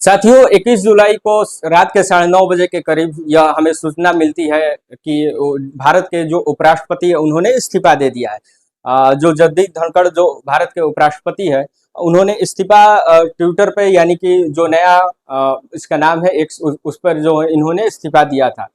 साथियों 21 जुलाई को रात के 9:30 बजे के करीब यह हमें सूचना मिलती है कि भारत के जो उपराष्ट्रपति है उन्होंने इस्तीफा दे दिया है। जो जगदीप धनखड़ जो भारत के उपराष्ट्रपति है उन्होंने इस्तीफा ट्विटर पे यानी कि जो नया इसका नाम है एक्स उस पर जो इन्होंने इस्तीफा दिया था।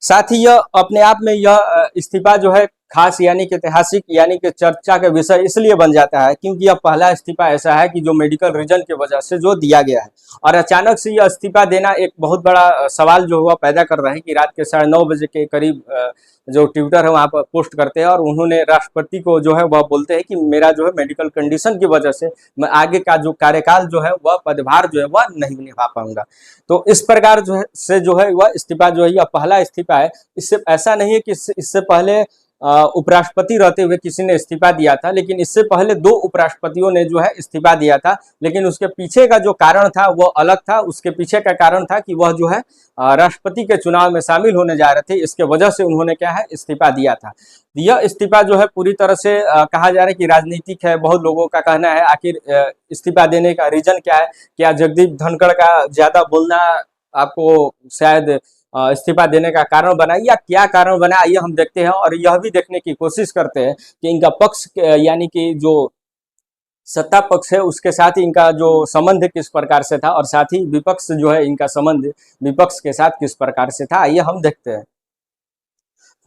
साथ ही यह अपने आप में यह इस्तीफा जो है खास यानी कि ऐतिहासिक यानी कि चर्चा का विषय इसलिए बन जाता है क्योंकि यह पहला इस्तीफा ऐसा है कि जो मेडिकल रीजन की वजह से जो दिया गया है और अचानक से यह इस्तीफा देना एक बहुत बड़ा सवाल जो हुआ पैदा कर रहा है कि रात के 9:30 बजे के करीब जो ट्विटर है वहाँ पर पोस्ट करते हैं और उन्होंने राष्ट्रपति को जो है वह बोलते हैं कि मेरा जो है मेडिकल कंडीशन की वजह से मैं आगे का जो कार्यकाल जो है वह पदभार जो है वह नहीं निभा पाऊंगा। तो इस प्रकार जो है वह इस्तीफा जो है यह पहला इस्तीफा है। इससे ऐसा नहीं है कि इससे पहले उपराष्ट्रपति रहते हुए किसी ने इस्तीफा दिया था, लेकिन इससे पहले 2 उपराष्ट्रपतियों ने जो है इस्तीफा दिया था, लेकिन उसके पीछे का जो कारण था वो अलग था। उसके पीछे का कारण था कि वह जो है राष्ट्रपति के चुनाव में शामिल होने जा रहे थे, इसके वजह से उन्होंने क्या है इस्तीफा दिया था। यह इस्तीफा जो है पूरी तरह से कहा जा रहा है कि राजनीतिक है। बहुत लोगों का कहना है आखिर इस्तीफा देने का रीजन क्या है, क्या जगदीप धनखड़ का ज्यादा बोलना आपको शायद इस्तीफा देने का कारण बना या क्या कारण बना, ये हम देखते हैं और यह भी देखने की कोशिश करते हैं कि इनका पक्ष यानी कि जो सत्ता पक्ष है उसके साथ इनका जो संबंध किस प्रकार से था और साथ ही विपक्ष जो है इनका संबंध विपक्ष के साथ किस प्रकार से था, आइए हम देखते हैं।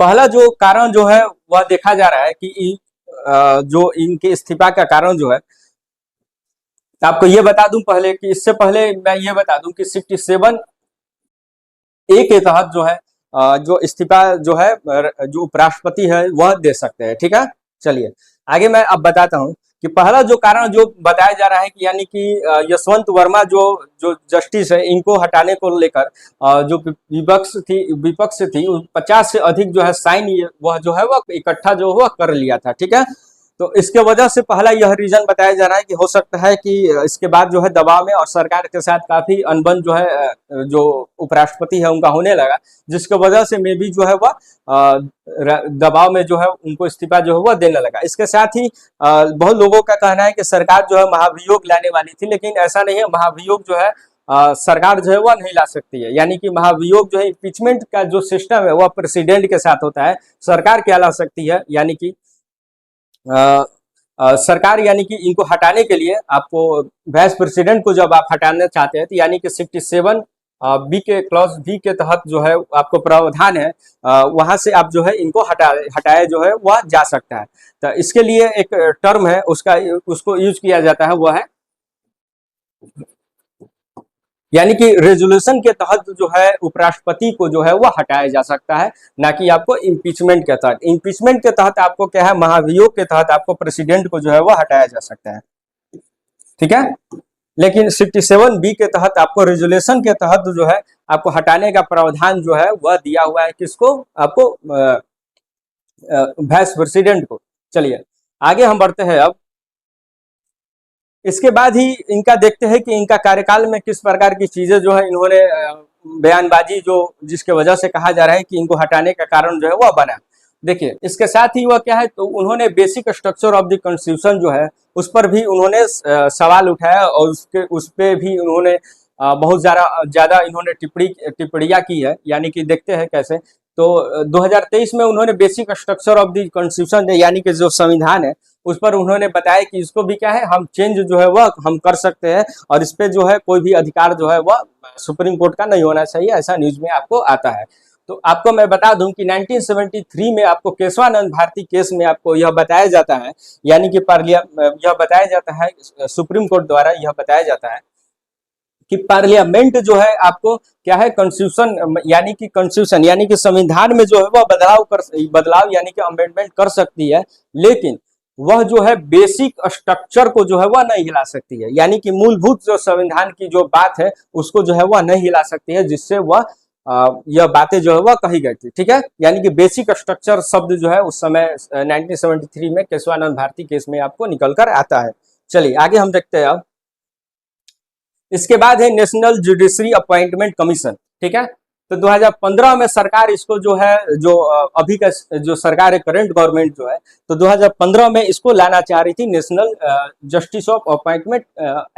पहला जो कारण जो है वह देखा जा रहा है कि जो इनके इस्तीफा का कारण जो है, आपको ये बता दूं पहले कि इससे पहले मैं ये बता दूं कि 67A के तहत जो है जो इस्तीफा जो है जो उपराष्ट्रपति है वह दे सकते हैं। ठीक है, चलिए आगे मैं अब बताता हूं कि पहला जो कारण जो बताया जा रहा है कि यानी कि यशवंत वर्मा जो जस्टिस है इनको हटाने को लेकर जो विपक्ष थी 50 से अधिक जो है साइन वह जो है वह इकट्ठा जो वह कर लिया था। ठीक है, तो इसके वजह से पहला यह रीजन बताया जा रहा है कि हो सकता है कि इसके बाद जो है दबाव में और सरकार के साथ काफी अनबन जो है जो उपराष्ट्रपति है उनका होने लगा, जिसके वजह से मे भी जो है वह दबाव में जो है उनको इस्तीफा जो है वह देने लगा। इसके साथ ही बहुत लोगों का कहना है कि सरकार जो है महाभियोग लाने वाली थी, लेकिन ऐसा नहीं है। महाभियोग जो है सरकार जो है वह नहीं ला सकती है, यानी कि महाभियोग जो है इम्पीचमेंट का जो सिस्टम है वह प्रेसिडेंट के साथ होता है। सरकार क्या ला सकती है, यानी कि सरकार यानी कि इनको हटाने के लिए आपको वाइस प्रेसिडेंट को जब आप हटाना चाहते हैं तो यानी कि 67B के क्लॉज B के तहत जो है आपको प्रावधान है वहां से आप जो है इनको हटाया जो है वह जा सकता है। तो इसके लिए एक टर्म है उसको यूज किया जाता है, वह है यानी कि रेजोल्यूशन के तहत जो है उपराष्ट्रपति को जो है वह हटाया जा सकता है, ना कि आपको इम्पीचमेंट के तहत। इम्पीचमेंट के तहत आपको क्या है, महाभियोग के तहत आपको प्रेसिडेंट को जो है वह हटाया जा सकता है। ठीक है, लेकिन 67B के तहत आपको रेजोल्यूशन के तहत जो है आपको हटाने का प्रावधान जो है वह दिया हुआ है, किसको, आपको वाइस प्रेसिडेंट को। चलिए आगे हम बढ़ते हैं। अब इसके बाद ही इनका देखते हैं कि इनका कार्यकाल में किस प्रकार की चीजें जो है इन्होंने बयानबाजी जो जिसके वजह से कहा जा रहा है कि इनको हटाने का कारण जो है वह बना। देखिए इसके साथ ही वह क्या है, तो उन्होंने basic structure of the constitution जो है उस पर भी उन्होंने सवाल उठाया और उस पे भी उन्होंने बहुत ज्यादा इन्होंने टिप्पणियां की है, यानी कि देखते हैं कैसे। तो 2023 में उन्होंने basic structure of the constitution यानी कि जो संविधान है उस पर उन्होंने बताया कि इसको भी क्या है हम चेंज जो है वह हम कर सकते हैं और इस पे जो है कोई भी अधिकार जो है वह सुप्रीम कोर्ट का नहीं होना चाहिए, ऐसा न्यूज में आपको आता है। तो आपको मैं बता दूं कि 1973 में आपको केशवानंद भारती केस में आपको यह बताया जाता है, यानी कि यह बताया जाता है सुप्रीम कोर्ट द्वारा यह बताया जाता है कि पार्लियामेंट जो है आपको क्या है कॉन्स्टिट्यूशन यानी कि संविधान में जो है वह बदलाव यानी कि अमेंडमेंट कर सकती है, लेकिन वह जो है बेसिक स्ट्रक्चर को जो है वह नहीं हिला सकती है, यानी कि मूलभूत जो संविधान की जो बात है उसको जो है वह नहीं हिला सकती है, जिससे वह यह बातें जो है वह कही गई थी। ठीक है, यानी कि बेसिक स्ट्रक्चर शब्द जो है उस समय 1973 में केशवानंद भारती केस में आपको निकल कर आता है। चलिए आगे हम देखते हैं। अब इसके बाद है नेशनल जुडिशरी अपॉइंटमेंट कमीशन। ठीक है, तो 2015 में सरकार इसको जो है जो अभी का जो सरकार है करंट गवर्नमेंट जो है, तो 2015 में इसको लाना चाह रही थी national justice of appointment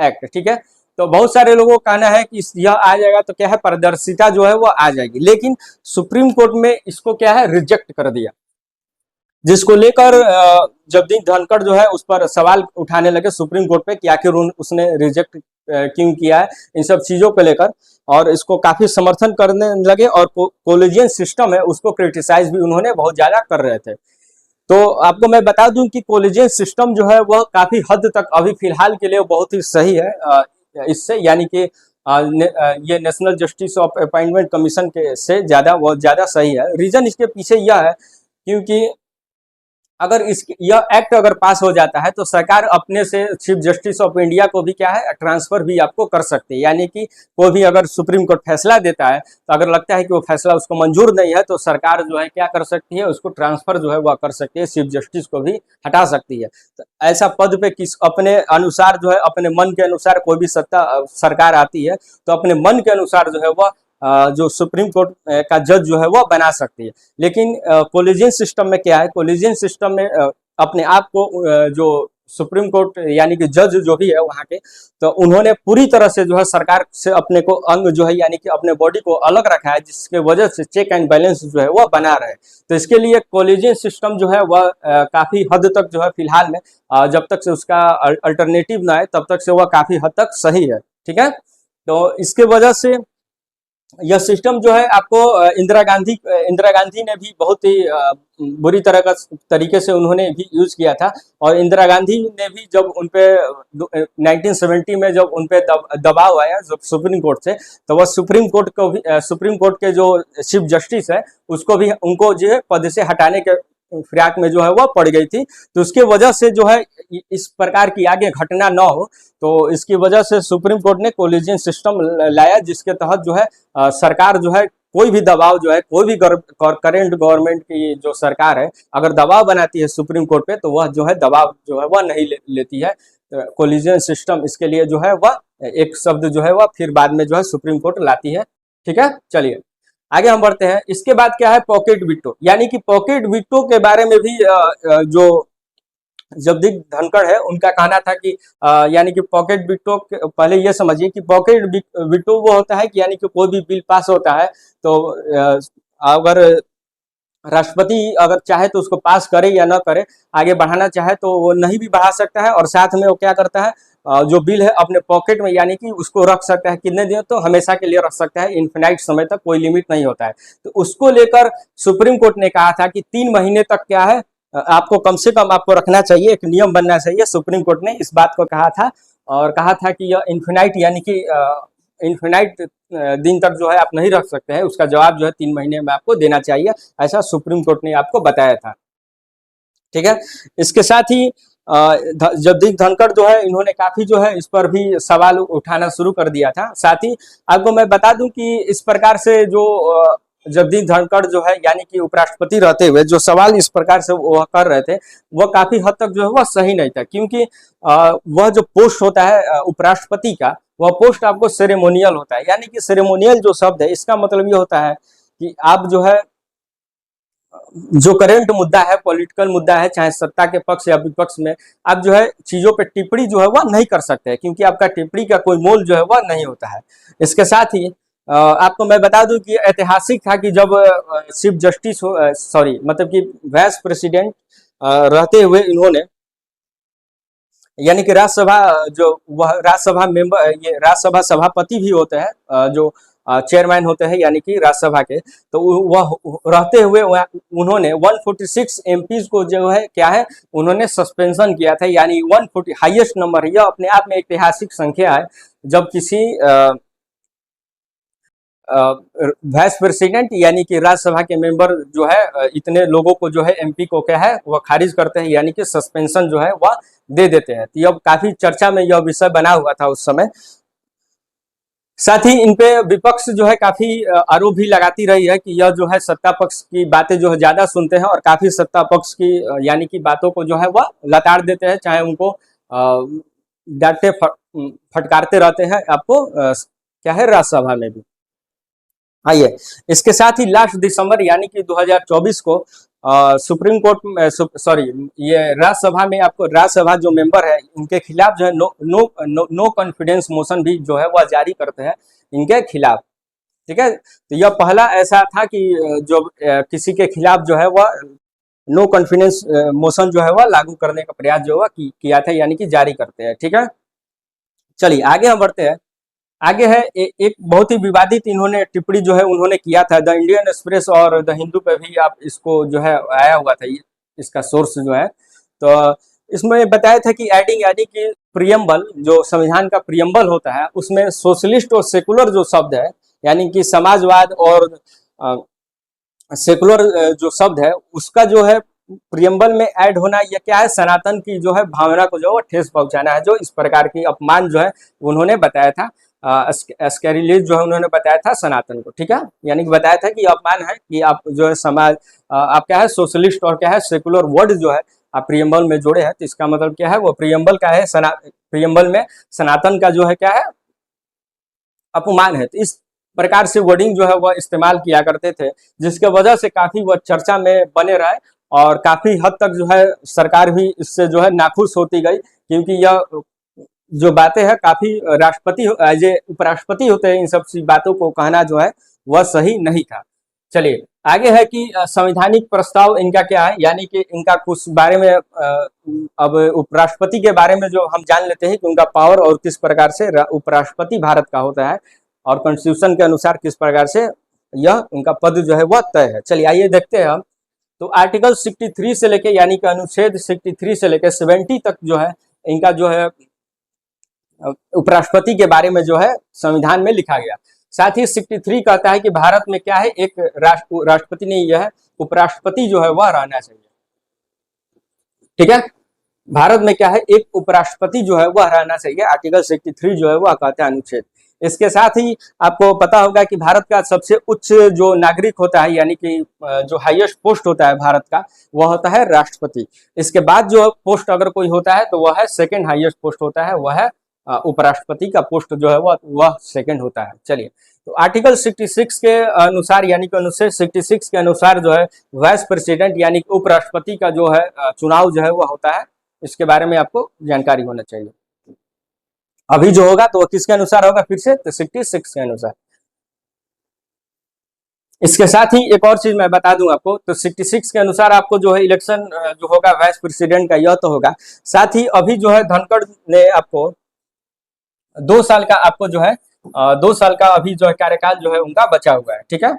act. ठीक है, तो बहुत सारे लोगों का कहना है कि यह आ जाएगा तो क्या है, पारदर्शिता जो है वो आ जाएगी, लेकिन सुप्रीम कोर्ट में इसको क्या है, रिजेक्ट कर दिया, जिसको लेकर जगदीप धनखड़ जो है उस पर सवाल उठाने लगे सुप्रीम कोर्ट पे कि आखिर उसने रिजेक्ट क्यों किया है इन सब चीजों को लेकर, और इसको काफी समर्थन करने लगे, और कॉलेजियन सिस्टम है उसको क्रिटिसाइज भी उन्होंने बहुत ज्यादा कर रहे थे। तो आपको मैं बता दूं कि कॉलेजियन सिस्टम जो है वह काफी हद तक अभी फिलहाल के लिए बहुत ही सही है, इससे यानी कि ये national justice of appointment commission के से ज्यादा बहुत ज्यादा सही है। रीजन इसके पीछे यह है क्योंकि अगर इस यह एक्ट अगर पास हो जाता है तो सरकार अपने से चीफ जस्टिस ऑफ इंडिया को भी क्या है, ट्रांसफर भी आपको कर सकती है, यानी कि कोई भी अगर सुप्रीम कोर्ट फैसला देता है तो अगर लगता है कि वो फैसला उसको मंजूर नहीं है तो सरकार जो है क्या कर सकती है, उसको ट्रांसफर जो है वह कर सकती है, चीफ जस्टिस को भी हटा सकती है। तो ऐसा पद पे किस अपने अनुसार जो है, अपने मन के अनुसार कोई भी सत्ता सरकार आती है तो अपने मन के अनुसार जो है वह जो सुप्रीम कोर्ट का जज जो है वह बना सकती है। लेकिन कॉलेजियन सिस्टम में क्या है, कॉलेजियन सिस्टम में अपने आप को जो सुप्रीम कोर्ट यानी कि जज जो भी है वहाँ के, तो उन्होंने पूरी तरह से जो है सरकार से अपने को अंग जो है यानी कि अपने बॉडी को अलग रखा है, जिसके वजह से चेक एंड बैलेंस जो है वह बना रहे। तो इसके लिए कॉलेजियन सिस्टम जो है वह काफी हद तक जो है फिलहाल में जब तक से उसका अल्टरनेटिव ना आए तब तक से वह काफी हद तक सही है। ठीक है, तो इसके वजह से यह सिस्टम जो है आपको इंदिरा गांधी ने भी बहुत ही बुरी तरह का तरीके से उन्होंने भी यूज किया था, और इंदिरा गांधी ने भी जब उनपे 1970 में जब उनपे दबाव आया जब सुप्रीम कोर्ट से, तो वह सुप्रीम कोर्ट को भी सुप्रीम कोर्ट के जो चीफ जस्टिस है उसको भी उनको जो है पद से हटाने के फिराक में जो है वह पड़ गई थी। तो उसके वजह से जो है इस प्रकार की आगे घटना न हो, तो इसकी वजह से सुप्रीम कोर्ट ने कॉलेजियन सिस्टम लाया, जिसके तहत जो है सरकार जो है कोई भी दबाव जो है, कोई भी करेंट गवर्नमेंट की जो सरकार है अगर दबाव बनाती है सुप्रीम कोर्ट पे तो वह जो है दबाव जो है वह नहीं लेती है। कॉलेजियन सिस्टम इसके लिए जो है वह एक शब्द जो है वह फिर बाद में जो है सुप्रीम कोर्ट लाती है। ठीक है, चलिए आगे हम बढ़ते हैं। इसके बाद क्या है, पॉकेट वीटो, यानी कि पॉकेट वीटो के बारे में भी जो जगदीप धनखड़ है उनका कहना था कि यानी कि पॉकेट वीटो, पहले ये समझिए कि पॉकेट वीटो वो होता है कि यानी कि कोई भी बिल पास होता है तो अगर राष्ट्रपति अगर चाहे तो उसको पास करे या ना करे, आगे बढ़ाना चाहे तो वो नहीं भी बढ़ा सकता है, और साथ में वो क्या करता है जो बिल है अपने पॉकेट में यानी कि उसको रख सकता है, कितने दिन तो हमेशा के लिए रख सकता है, इन्फिनाइट समय तक, कोई लिमिट नहीं होता है। तो उसको लेकर सुप्रीम कोर्ट ने कहा था कि 3 महीने तक क्या है आपको कम से कम आपको रखना चाहिए, एक नियम बनना चाहिए। सुप्रीम कोर्ट ने इस बात को कहा था, और कहा था कि यह इन्फिनाइट यानी कि इन्फिनाइट दिन तक जो है आप नहीं रख सकते हैं, उसका जवाब जो है 3 महीने में आपको देना चाहिए, ऐसा सुप्रीम कोर्ट ने आपको बताया था। ठीक है, इसके साथ ही जगदीप धनखड़ जो है इन्होंने काफी जो है इस पर भी सवाल उठाना शुरू कर दिया था। साथ ही आपको मैं बता दूं कि इस प्रकार से जो जगदीप धनखड़ जो है यानी कि उपराष्ट्रपति रहते हुए जो सवाल इस प्रकार से वह कर रहे थे वह काफी हद तक जो है वह सही नहीं था, क्योंकि वह जो पोस्ट होता है उपराष्ट्रपति का, वह पोस्ट आपको सेरेमोनियल होता है। यानी कि सेरेमोनियल जो शब्द है इसका मतलब ये होता है कि आप जो है जो करेंट मुद्दा है, पॉलिटिकल मुद्दा है, चाहे सत्ता के पक्ष या विपक्ष में, आप जो है चीजों पे टिप्पणी जो है वह नहीं कर सकते हैं, क्योंकि आपका टिप्पणी का कोई मोल जो है वह नहीं होता है। इसके साथ ही आपको मैं बता दूं कि ऐतिहासिक था कि जब चीफ जस्टिस सॉरी मतलब कि वाइस प्रेसिडेंट रहते हुए इन्होंने यानी कि राज्यसभा जो वह राज्यसभा मेंबर, ये राज्यसभा सभापति भी होते हैं जो चेयरमैन होते हैं यानी कि राज्यसभा के, तो वह रहते हुए उन्होंने 146 एमपीज को जो है क्या है उन्होंने सस्पेंशन किया था, यानी 140 हाईएस्ट नंबर है। यह अपने आप में ऐतिहासिक संख्या है जब किसी वाइस प्रेसिडेंट यानी कि राज्यसभा के मेंबर जो है इतने लोगों को जो है एमपी को क्या है वह खारिज करते हैं, यानी कि सस्पेंशन जो है वह दे देते हैं। तो यह काफी चर्चा में यह विषय बना हुआ था उस समय। साथ ही इन पे विपक्ष जो है काफी आरोप भी लगाती रही है कि यह जो है सत्ता पक्ष की बातें जो है ज्यादा सुनते हैं, और काफी सत्ता पक्ष की यानी कि बातों को जो है वह लताड़ देते हैं, चाहे उनको डांटते फटकारते रहते हैं आपको क्या है राज्यसभा में भी। आइए, इसके साथ ही लास्ट दिसंबर यानी कि 2024 को सुप्रीम कोर्ट सॉरी ये राज्यसभा में आपको राज्यसभा जो मेंबर है इनके खिलाफ जो है नो कॉन्फिडेंस मोशन भी जो है वह जारी करते हैं इनके खिलाफ। ठीक है, तो यह पहला ऐसा था कि जो किसी के खिलाफ जो है वह नो कॉन्फिडेंस मोशन जो है वह लागू करने का प्रयास जो है किया था, यानी कि जारी करते हैं। ठीक है, चलिए आगे हम बढ़ते हैं। आगे है एक बहुत ही विवादित इन्होंने टिप्पणी जो है उन्होंने किया था, द इंडियन एक्सप्रेस और द हिंदू पे भी आप इसको जो है आया हुआ था, इसका सोर्स जो है। तो इसमें बताया था कि एडिंग यानी कि प्रियम्बल, जो संविधान का प्रियम्बल होता है उसमें सोशलिस्ट और सेकुलर जो शब्द है, यानी कि समाजवाद और सेकुलर जो शब्द है उसका जो है प्रियम्बल में ऐड होना, यह क्या है, सनातन की जो है भावना को जो है ठेस पहुंचाना है, जो इस प्रकार की अपमान जो है उन्होंने बताया था। स्कैरिलीज जो है उन्होंने बताया था सनातन को। ठीक है, यानी कि बताया था कि अपमान है कि आप जो है समाज आप क्या है सोशलिस्ट और क्या है सेकुलर वर्ड जो है आप प्रियम्बल में जोड़े हैं, तो इसका मतलब क्या है, वो प्रियम्बल का है प्रियम्बल में सनातन का जो है क्या है अपमान है। तो इस प्रकार से वर्डिंग जो है वह इस्तेमाल किया करते थे, जिसके वजह से काफी वह चर्चा में बने रहे और काफी हद तक जो है सरकार भी इससे जो है नाखुश होती गई, क्योंकि यह जो बातें हैं काफी राष्ट्रपति एज ए उपराष्ट्रपति होते हैं इन सब सी बातों को कहना जो है वह सही नहीं था। चलिए आगे है कि संवैधानिक प्रस्ताव इनका क्या है, यानी कि इनका कुछ बारे में अब उपराष्ट्रपति के बारे में जो हम जान लेते हैं कि उनका पावर और किस प्रकार से उपराष्ट्रपति भारत का होता है और कॉन्स्टिट्यूशन के अनुसार किस प्रकार से यह उनका पद जो है वह तय है। चलिए आइए देखते हैं हम। तो आर्टिकल 63 से लेके यानी कि अनुच्छेद 63 से लेके 70 तक जो है इनका जो है उपराष्ट्रपति के बारे में जो है संविधान में लिखा गया। साथ ही 63 कहता है कि भारत में क्या है एक राष्ट्रपति नहीं, यह है उपराष्ट्रपति जो है वह रहना चाहिए। ठीक है, भारत में क्या है एक उपराष्ट्रपति जो है वह रहना चाहिए, आर्टिकल 63 जो है वह कहता है अनुच्छेद। इसके साथ ही आपको पता होगा कि भारत का सबसे उच्च जो नागरिक होता है, यानी कि जो हाईएस्ट पोस्ट होता है भारत का, वह होता है राष्ट्रपति। इसके बाद जो पोस्ट अगर कोई होता है तो वह है सेकंड हाईएस्ट पोस्ट होता है, वह है उपराष्ट्रपति का पोस्ट जो है वह सेकंड होता है। चलिए, तो आर्टिकल 66 के अनुसार यानी कि अनुच्छेद 66 के अनुसार जो है वाइस प्रेसिडेंट यानी कि उपराष्ट्रपति का जो है चुनाव जो है वह होता है। इसके बारे में आपको जानकारी होना चाहिए। अभी जो होगा तो किसके अनुसार होगा, फिर से तो 66 के अनुसार। इसके साथ ही एक और चीज मैं बता दूं आपको, तो 66 के अनुसार आपको जो है इलेक्शन जो होगा वाइस प्रेसिडेंट का यह तो होगा। साथ ही अभी जो है धनखड़ ने आपको 2 साल का आपको जो है 2 साल का अभी जो है कार्यकाल जो है उनका बचा हुआ है। ठीक है,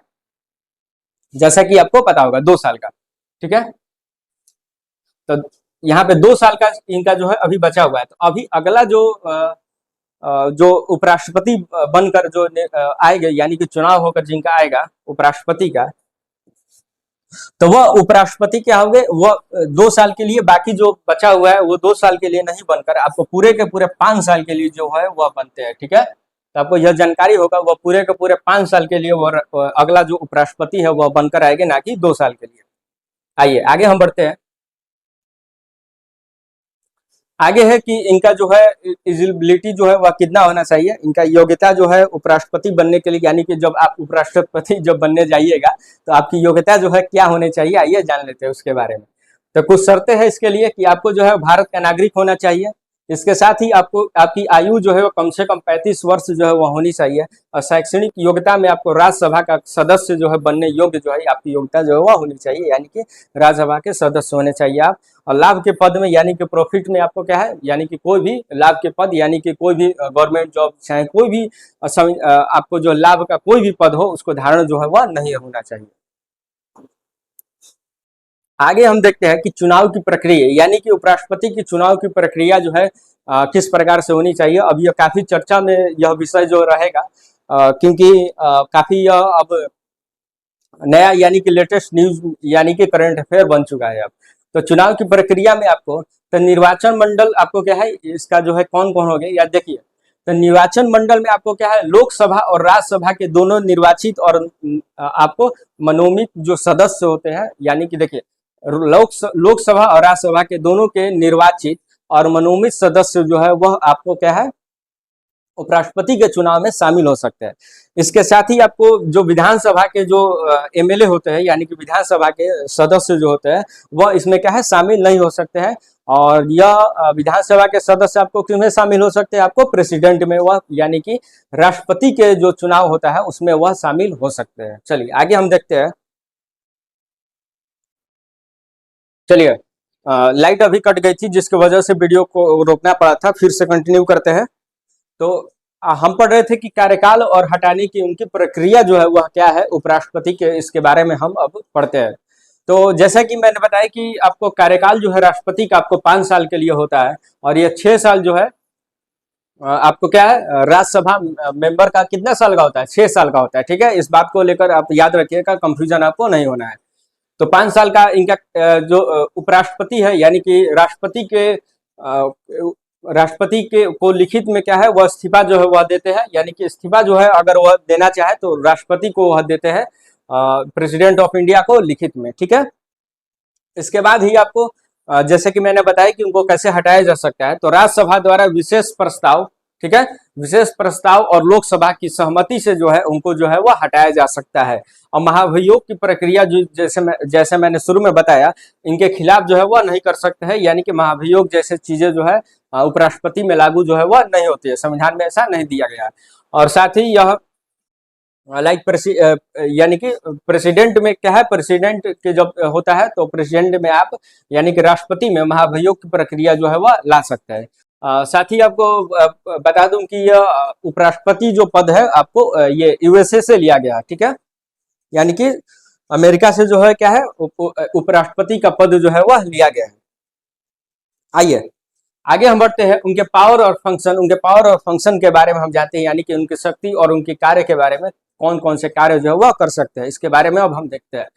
जैसा कि आपको पता होगा 2 साल का। ठीक है, तो यहाँ पे 2 साल का इनका जो है अभी बचा हुआ है। तो अभी अगला जो उपराष्ट्रपति बनकर जो आएगा, यानी कि चुनाव होकर जिनका आएगा उपराष्ट्रपति का, तो वह उपराष्ट्रपति क्या होंगे, वह 2 साल के लिए, बाकी जो बचा हुआ है वो 2 साल के लिए नहीं बनकर आपको पूरे के पूरे 5 साल के लिए जो है वह बनते हैं। ठीक है, तो आपको यह जानकारी होगा वह पूरे के पूरे 5 साल के लिए वह अगला जो उपराष्ट्रपति है वह बनकर आएंगे, ना कि 2 साल के लिए। आइए आगे हम बढ़ते हैं। आगे है कि इनका जो है एलिजिबिलिटी जो है वह कितना होना चाहिए, इनका योग्यता जो है उपराष्ट्रपति बनने के लिए, यानी कि जब आप उपराष्ट्रपति जब बनने जाइएगा तो आपकी योग्यता जो है क्या होनी चाहिए, आइए जान लेते हैं उसके बारे में। तो कुछ शर्तें हैं इसके लिए कि आपको जो है भारत का नागरिक होना चाहिए। इसके साथ ही आपको आपकी आयु जो है वो कम से कम 35 वर्ष जो है वह होनी चाहिए। और शैक्षणिक योग्यता में आपको राज्यसभा का सदस्य जो है बनने योग्य जो है आपकी योग्यता जो है वह होनी चाहिए, यानी कि राज्यसभा के सदस्य होने चाहिए आप। और लाभ के पद में यानी कि प्रॉफिट में आपको क्या है, यानी कि कोई भी लाभ के पद, यानी कि कोई भी गवर्नमेंट जॉब चाहे कोई भी आपको जो लाभ का कोई भी पद हो उसको धारण जो है वह नहीं होना चाहिए। आगे हम देखते हैं कि चुनाव की प्रक्रिया, यानी कि उपराष्ट्रपति की चुनाव की प्रक्रिया जो है किस प्रकार से होनी चाहिए। अब यह काफी चर्चा में यह विषय जो रहेगा, क्योंकि काफी यह अब नया यानी कि लेटेस्ट न्यूज यानी कि करंट अफेयर बन चुका है अब। तो चुनाव की प्रक्रिया में आपको तो निर्वाचन मंडल आपको क्या है, इसका जो है कौन कौन हो गए या देखिए। तो निर्वाचन मंडल में आपको क्या है, लोकसभा और राज्यसभा के दोनों निर्वाचित और आपको मनोनीत जो सदस्य होते हैं, यानी कि देखिए लोकसभा और राज्यसभा के दोनों के निर्वाचित और मनोनीत सदस्य जो है वह आपको क्या है उपराष्ट्रपति के चुनाव में शामिल हो सकते हैं। इसके साथ ही आपको जो विधानसभा के जो एमएलए होते हैं, यानी कि विधानसभा के सदस्य जो होते हैं, वह इसमें क्या है, शामिल नहीं हो सकते हैं। और यह विधानसभा के सदस्य आपको किसमें शामिल हो सकते हैं, आपको प्रेसिडेंट में, वह यानी कि राष्ट्रपति के जो चुनाव होता है उसमें वह शामिल हो सकते हैं। चलिए आगे हम देखते हैं। चलिए, लाइट अभी कट गई थी जिसकी वजह से वीडियो को रोकना पड़ा था, फिर से कंटिन्यू करते हैं। तो हम पढ़ रहे थे कि कार्यकाल और हटाने की उनकी प्रक्रिया जो है वह क्या है उपराष्ट्रपति के, इसके बारे में हम अब पढ़ते हैं। तो जैसा कि मैंने बताया कि आपको कार्यकाल जो है राष्ट्रपति का आपको 5 साल के लिए होता है, और ये 6 साल जो है आपको क्या है, राज्यसभा मेंबर का कितना साल का होता है, 6 साल का होता है। ठीक है, इस बात को लेकर आप याद रखिएगा, कंफ्यूजन आपको नहीं होना है। तो 5 साल का इनका जो उपराष्ट्रपति है, यानी कि राष्ट्रपति के को लिखित में क्या है, वह इस्तीफा जो है वह देते हैं, यानी कि इस्तीफा जो है अगर वह देना चाहे तो राष्ट्रपति को वह देते हैं, प्रेसिडेंट ऑफ इंडिया को लिखित में। ठीक है, इसके बाद ही आपको जैसे कि मैंने बताया कि उनको कैसे हटाया जा सकता है, तो राज्यसभा द्वारा विशेष प्रस्ताव, ठीक है, विशेष प्रस्ताव और लोकसभा की सहमति से जो है उनको जो है वह हटाया जा सकता है। और महाभियोग की प्रक्रिया जो जैसे मैंने शुरू में बताया, इनके खिलाफ जो है वह नहीं कर सकते हैं, यानी कि महाभियोग जैसे चीजें जो है उपराष्ट्रपति में लागू जो है वह नहीं होती है, संविधान में ऐसा नहीं दिया गया है। और साथ ही यह यानी कि प्रेसिडेंट में क्या है, प्रेसिडेंट के जब होता है तो प्रेसिडेंट में आप यानी कि राष्ट्रपति में महाभियोग की प्रक्रिया जो है वह ला सकते हैं। साथ ही आपको बता दूं कि यह उपराष्ट्रपति जो पद है आपको ये यूएसए से लिया गया है। ठीक है, यानी कि अमेरिका से जो है क्या है, उपराष्ट्रपति का पद जो है वह लिया गया है। आइए आगे हम बढ़ते हैं, उनके पावर और फंक्शन के बारे में हम जानते हैं, यानी कि उनकी शक्ति और उनके कार्य के बारे में, कौन कौन से कार्य जो है वह कर सकते हैं, इसके बारे में अब हम देखते हैं।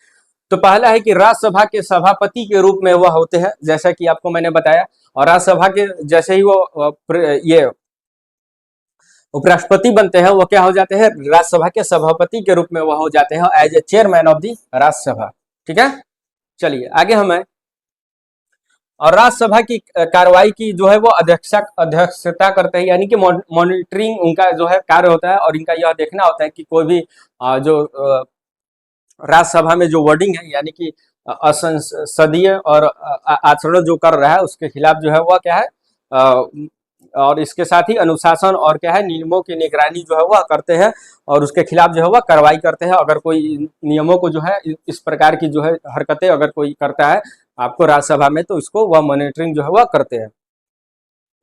तो पहला है कि राज्यसभा के सभापति के रूप में वह होते हैं, जैसा कि आपको मैंने बताया। और राज्यसभा के जैसे ही वो ये उपराष्ट्रपति बनते हैं, वो क्या हो जाते हैं, राज्यसभा के सभापति के रूप में वह हो जाते हैं, as a chairman of the Rajya Sabha. ठीक है, चलिए आगे हमें, और राज्यसभा की कार्रवाई की जो है वो अध्यक्षता करते हैं, यानी कि मॉनिटरिंग उनका जो है कार्य होता है, और इनका यह देखना होता है कि कोई भी जो राज्यसभा में जो वर्डिंग है, यानी कि असंसदीय और आचरण जो कर रहा है उसके खिलाफ जो है वह क्या है, और इसके साथ ही अनुशासन और क्या है, नियमों की निगरानी जो है वह करते हैं, और उसके खिलाफ जो है वह कार्रवाई करते हैं। अगर कोई नियमों को जो है इस प्रकार की जो है हरकतें अगर कोई करता है आपको राज्यसभा में, तो इसको वह मॉनिटरिंग जो है वह करते हैं।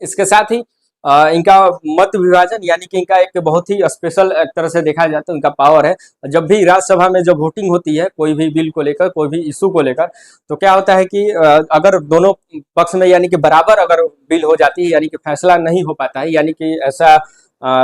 इसके साथ ही इनका मत विभाजन, यानी कि इनका एक बहुत ही स्पेशल एक तरह से देखा जाए तो इनका पावर है, जब भी राज्यसभा में जब वोटिंग होती है कोई भी बिल को लेकर, कोई भी इशू को लेकर, तो क्या होता है कि अगर दोनों पक्ष में यानी कि बराबर अगर बिल हो जाती है, यानी कि फैसला नहीं हो पाता है, यानी कि ऐसा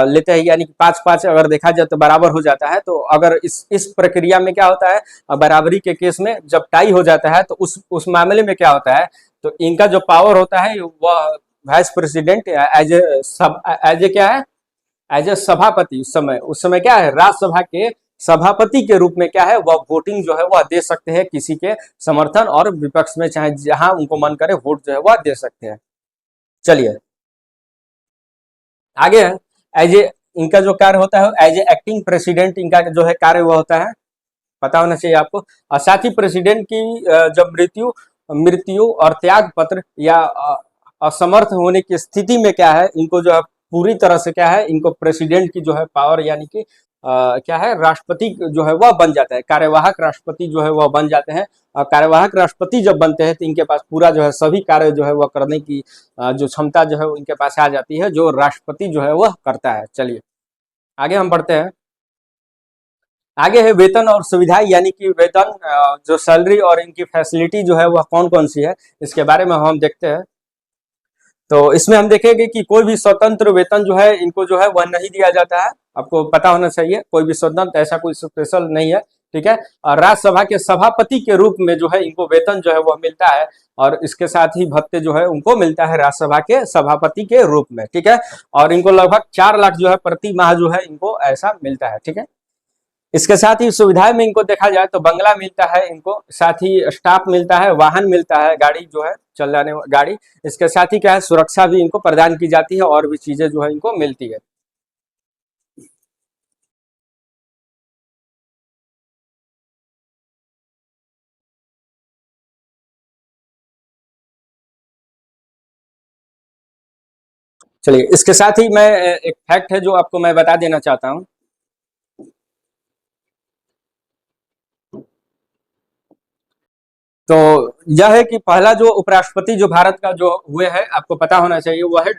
लेते हैं, यानी कि 5-5 अगर देखा जाए तो बराबर हो जाता है। तो अगर इस प्रक्रिया में क्या होता है, बराबरी के केस में जब टाई हो जाता है तो उस मामले में क्या होता है, तो इनका जो पावर होता है वह वाइस प्रेसिडेंट एज ए क्या है, एज ए सभापति, उस समय क्या है, राज्यसभा के सभापति के रूप में क्या है, वह वोटिंग जो है वह दे सकते हैं, किसी के समर्थन और विपक्ष में, चाहे जहां उनको मन करे वोट जो है वह दे सकते हैं। चलिए आगे है, एज ए इनका जो कार्य होता है एज ए एक्टिंग प्रेसिडेंट, इनका जो है कार्य वह होता है, पता होना चाहिए आपको। और साथ ही प्रेसिडेंट की जब मृत्यु और त्याग पत्र या असमर्थ होने की स्थिति में क्या है, इनको जो है पूरी तरह से क्या है, इनको प्रेसिडेंट की जो है पावर, यानी कि क्या है, राष्ट्रपति जो है वह बन जाता है, कार्यवाहक राष्ट्रपति जो है वह बन जाते हैं। और कार्यवाहक राष्ट्रपति जब बनते हैं तो इनके पास पूरा जो है सभी कार्य जो है वह करने की जो क्षमता जो है इनके पास आ जाती है, जो राष्ट्रपति जो है वह करता है। चलिए आगे हम बढ़ते हैं। आगे है वेतन और सुविधाएं, यानी कि वेतन, जो सैलरी और इनकी फैसिलिटी जो है वह कौन कौन सी है, इसके बारे में हम देखते हैं। तो इसमें हम देखेंगे कि कोई भी स्वतंत्र वेतन जो है इनको जो है वह नहीं दिया जाता है, आपको पता होना चाहिए, कोई भी स्वतंत्र ऐसा कोई स्पेशल नहीं है। ठीक है, और राज्यसभा के सभापति के रूप में जो है इनको वेतन जो है वह मिलता है, और इसके साथ ही भत्ते जो है उनको मिलता है राज्यसभा के सभापति के रूप में। ठीक है, और इनको लगभग 4 लाख जो है प्रति माह जो है इनको ऐसा मिलता है। ठीक है, इसके साथ ही सुविधाएं में इनको देखा जाए तो बंगला मिलता है इनको, साथ ही स्टाफ मिलता है, वाहन मिलता है, गाड़ी जो है चल जाने गाड़ी, इसके साथ ही क्या है, सुरक्षा भी इनको प्रदान की जाती है, और भी चीजें जो है इनको मिलती है। चलिए, इसके साथ ही मैं एक फैक्ट है जो आपको मैं बता देना चाहता हूँ। तो यह है कि पहला जो उपराष्ट्रपति जो भारत का जो हुए हैं, आपको पता होना चाहिए, वह है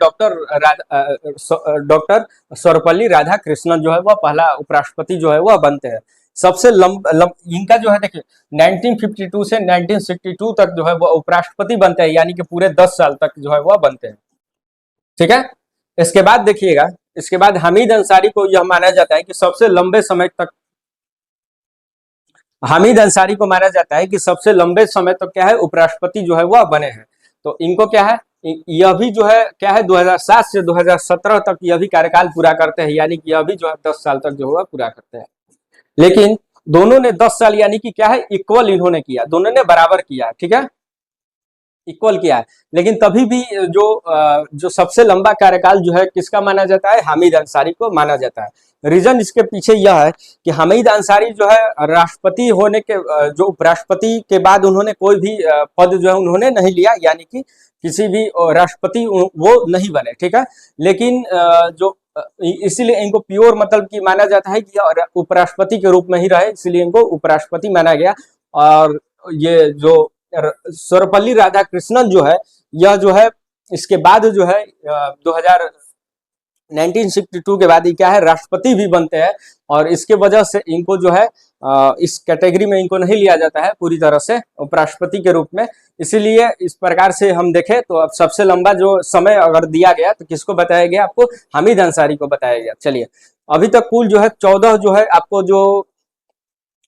डॉक्टर सर्वपल्ली राधाकृष्णन जो है वह पहला उपराष्ट्रपति जो है वह बनते हैं। सबसे इनका जो है देखिए 1952 से 1962 तक जो है वह उपराष्ट्रपति बनते हैं, यानी कि पूरे 10 साल तक जो है वह बनते हैं। ठीक है। इसके बाद देखिएगा, इसके बाद हामिद अंसारी को यह माना जाता है कि सबसे लंबे समय तक, हामिद अंसारी को माना जाता है कि सबसे लंबे समय तक क्या है उपराष्ट्रपति जो है वह बने हैं। तो इनको क्या है, यह भी जो है क्या है 2007 से 2017 तक यह भी कार्यकाल पूरा करते हैं, यानी कि यह भी जो है 10 साल तक जो है पूरा करते हैं। लेकिन दोनों ने 10 साल यानी कि क्या है इक्वल इन्होंने किया, दोनों ने बराबर किया। ठीक है, इक्वल किया है। लेकिन तभी भी जो सबसे लंबा कार्यकाल जो है किसका माना जाता है, हामिद अंसारी को माना जाता है। रीजन इसके पीछे यह है कि हामिद अंसारी जो है राष्ट्रपति होने के जो उपराष्ट्रपति के बाद उन्होंने कोई भी पद जो है उन्होंने नहीं लिया, यानी कि किसी भी राष्ट्रपति वो नहीं बने। ठीक है, लेकिन जो इसीलिए इनको प्योर मतलब कि माना जाता है कि उपराष्ट्रपति के रूप में ही रहे, इसलिए इनको उपराष्ट्रपति माना गया। और ये जो सर्वपल्ली राधाकृष्णन जो है, यह जो है इसके बाद जो है 1962 के बाद ये क्या है राष्ट्रपति भी बनते हैं। और इसके वजह से इनको जो है इस कैटेगरी में इनको नहीं लिया जाता है पूरी तरह से उपराष्ट्रपति के रूप में। इसीलिए इस प्रकार से हम देखें तो अब सबसे लंबा जो समय अगर दिया गया तो किसको बताया गया, आपको हामिद अंसारी को बताया गया। चलिए, अभी तक कुल जो है 14 जो है आपको जो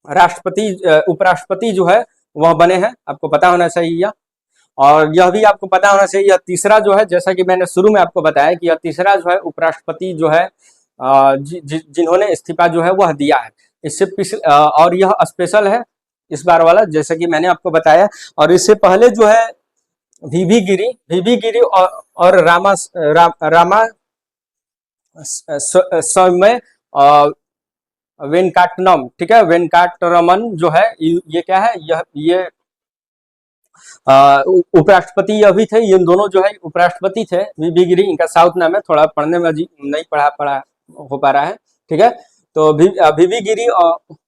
राष्ट्रपति उपराष्ट्रपति जो है वह बने हैं, आपको पता होना चाहिए यह। और यह भी आपको पता होना चाहिए यह तीसरा जो है, जैसा कि मैंने शुरू में आपको बताया कि यह तीसरा जो है उपराष्ट्रपति जो है जिन्होंने इस्तीफा जो है वह दिया है। इससे और यह स्पेशल है इस बार वाला, जैसा कि मैंने आपको बताया। और इससे पहले जो है वीवी गिरी और रामा समय वेंकाटनम, ठीक है, वेंकाटरमन जो है ये क्या है, ये उपराष्ट्रपति अभी थे। ये दोनों जो है उपराष्ट्रपति थे। वीवी गिरी इनका साउथ नाम है, थोड़ा पढ़ने में नहीं पढ़ा हो पा रहा है। ठीक है, तो वीवी गिरी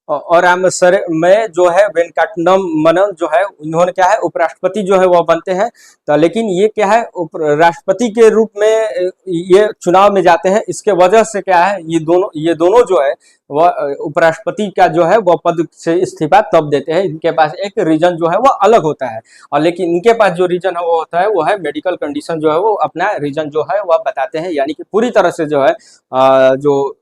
और रामसर में जो है वेंकटनम मनन जो है इन्होंने क्या है उपराष्ट्रपति जो है वह बनते हैं। तो लेकिन ये क्या है राष्ट्रपति के रूप में ये चुनाव में जाते हैं। इसके वजह से क्या है ये दोनों जो है वह उपराष्ट्रपति का जो है वह पद से इस्तीफा तब देते हैं। इनके पास एक रीजन जो है वह अलग होता है। और लेकिन इनके पास जो रीजन है वो होता है वो है मेडिकल कंडीशन जो है वो अपना रीजन जो है वह बताते हैं, यानी कि पूरी तरह से जो है जो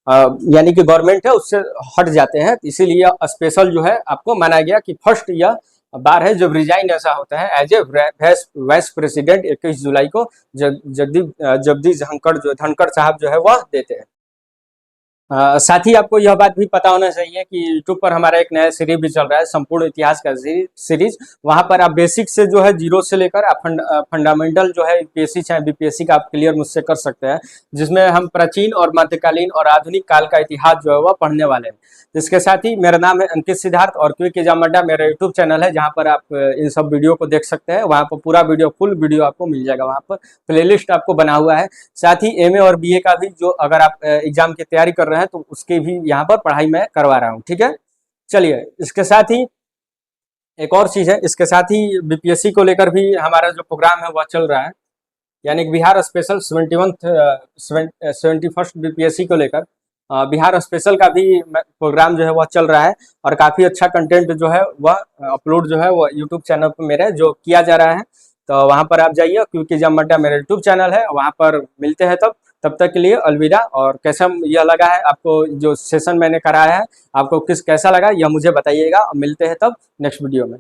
यानी कि गवर्नमेंट है उससे हट जाते हैं। इसीलिए स्पेशल जो है आपको माना गया कि फर्स्ट यह बार है जब रिजाइन ऐसा होता है एज ए वाइस प्रेसिडेंट 21 जुलाई को जगदीश धनखड़ साहब जो है वह देते हैं। साथ ही आपको यह बात भी पता होना चाहिए कि यूट्यूब पर हमारा एक नया सीरीज भी चल रहा है, संपूर्ण इतिहास का सीरीज। वहां पर आप बेसिक से जो है जीरो से लेकर आप फंडामेंटल जो है यूपीएससी चाहे बीपीएससी का आप क्लियर मुझसे कर सकते हैं, जिसमें हम प्राचीन और मध्यकालीन और आधुनिक काल का इतिहास जो है वह पढ़ने वाले हैं। इसके साथ ही मेरा नाम है अंकित सिद्धार्थ और क्विक एग्जाम अड्डा मेरा यूट्यूब चैनल है, जहाँ पर आप इन सब वीडियो को देख सकते हैं। वहाँ पर पूरा वीडियो फुल वीडियो आपको मिल जाएगा, वहाँ पर प्लेलिस्ट आपको बना हुआ है। साथ ही एमए और बीए का भी जो अगर आप एग्जाम की तैयारी कर रहे हैं तो उसकी भी यहाँ पर पढ़ाई मैं करवा रहा हूँ। ठीक है, चलिए, इसके साथ ही एक और चीज है, इसके साथ ही बीपीएससी को लेकर भी हमारा जो प्रोग्राम है वह चल रहा है, यानी कि बिहार स्पेशल 71st बीपीएससी को लेकर बिहार स्पेशल का भी प्रोग्राम जो है वह चल रहा है। और काफी अच्छा कंटेंट जो है वह अपलोड जो है वह यूट्यूब चैनल पर मेरे जो किया जा रहा है। तो वहां पर आप जाइए, क्योंकि एग्जाम अड्डा मेरा यूट्यूब चैनल है, वहां पर मिलते हैं। तब तक के लिए अलविदा। और कैसा यह लगा है आपको जो सेशन मैंने कराया है, आपको कैसा लगा यह मुझे बताइएगा। मिलते हैं तब नेक्स्ट वीडियो में।